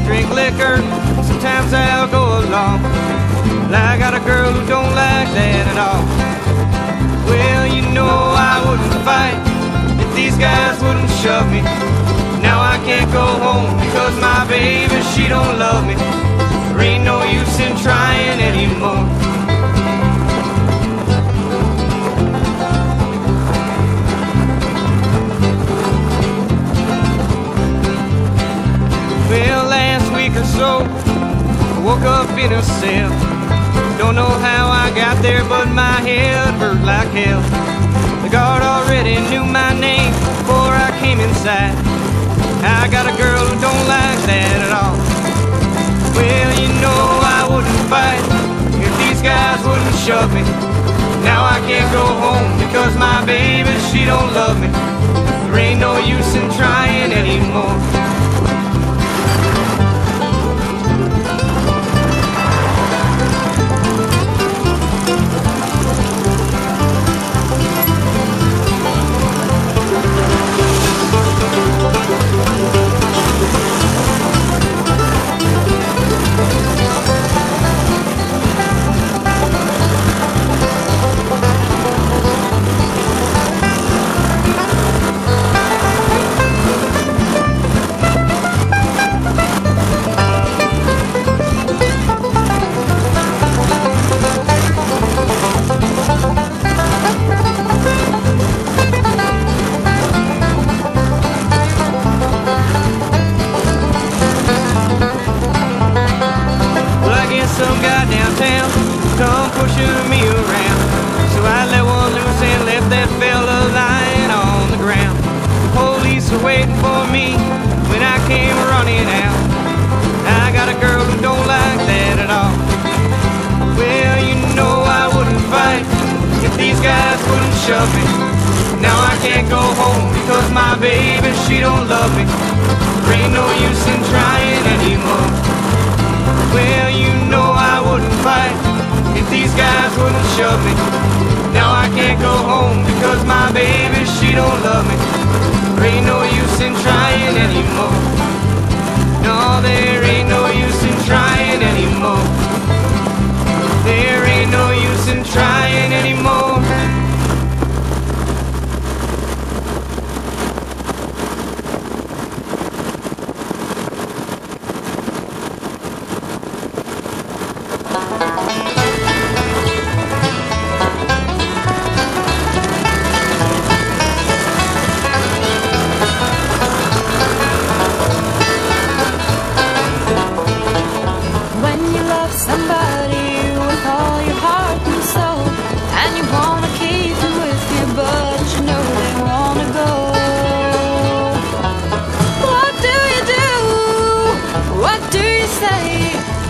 drink liquor, sometimes I'll go along. Well, I got a girl who don't like that at all. Well, you know I wouldn't fight if these guys wouldn't shove me. Now I can't go home because my baby, she don't love me. There ain't no use in trying anymore. Well, last week or so, I woke up in a cell. Don't know how I got there, but my head hurt like hell. The guard already knew my name before I came inside. I got a girl who don't like that at all. Well, you know I wouldn't fight if these guys wouldn't shove me. Now I can't go home because my baby, she don't love me. There ain't no use in trying anymore. Some guy downtown come pushing me around, so I let one loose and left that fella lying on the ground. The police are waiting for me when I came running out. I got a girl who don't like that at all. Well, you know I wouldn't fight if these guys wouldn't shove me. Now I can't go home because my baby, she don't love me. There ain't no use in trying anymore. Well, you know I wouldn't fight if these guys wouldn't shove me. Now I can't go home because my baby, she don't love me. There ain't no use in trying anymore. No, there ain't no use in trying anymore. There ain't no use in trying anymore.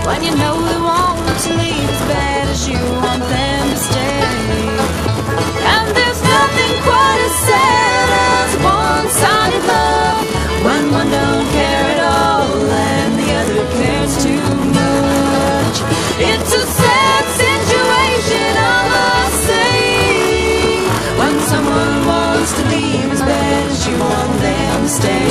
When you know they want to leave as bad as you want them to stay. And there's nothing quite as sad as one-sided love, when one don't care at all and the other cares too much. It's a sad situation, I must say, when someone wants to leave as bad as you want them to stay.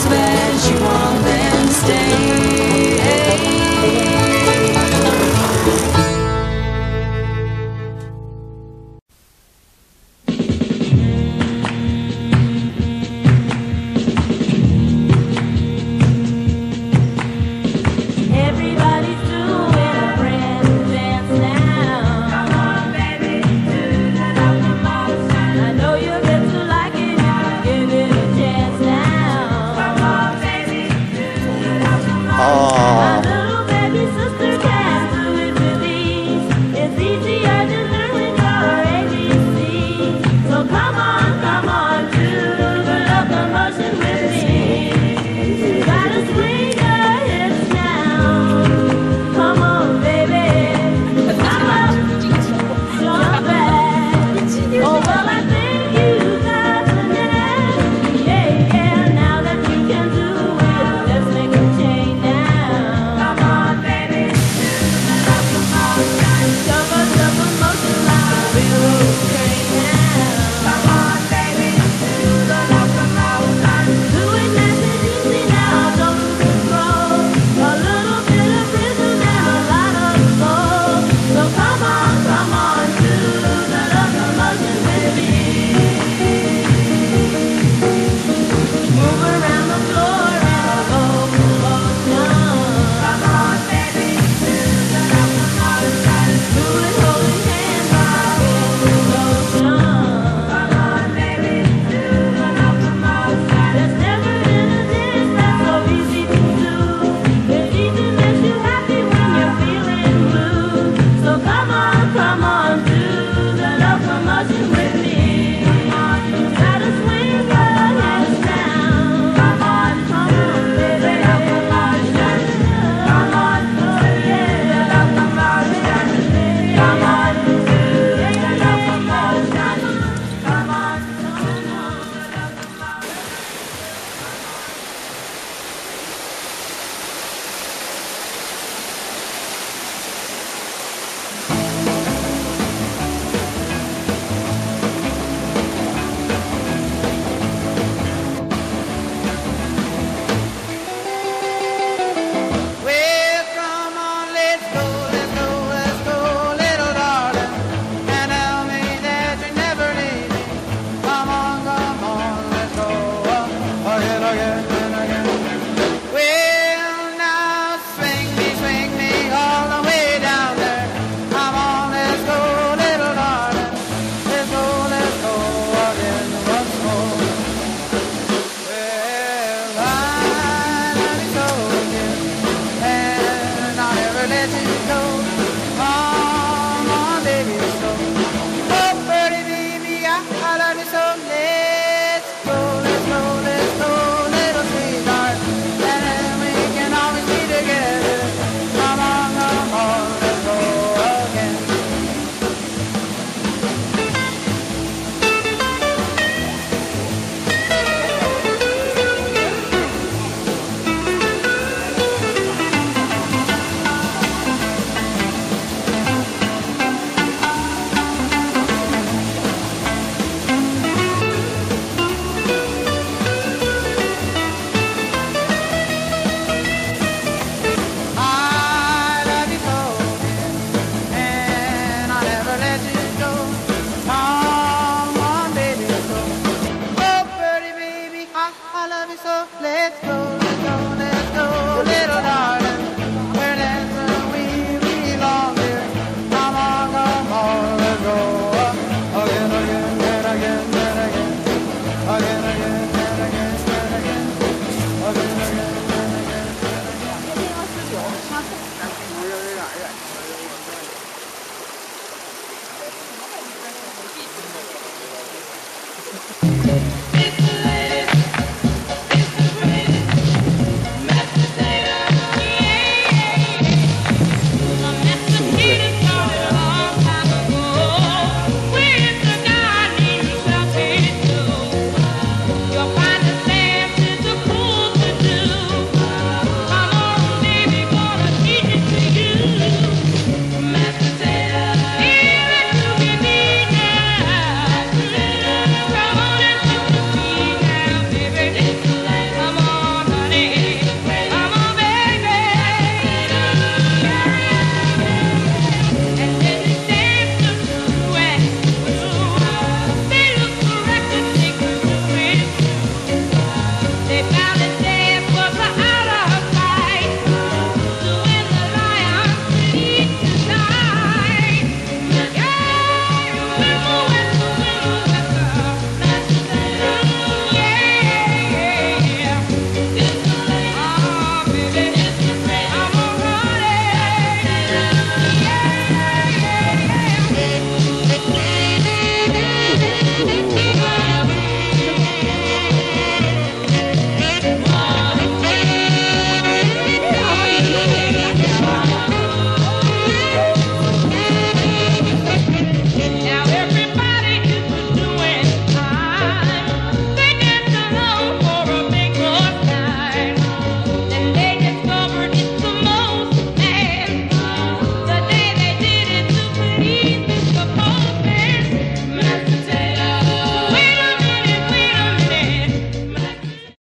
as bad as you want them to stay.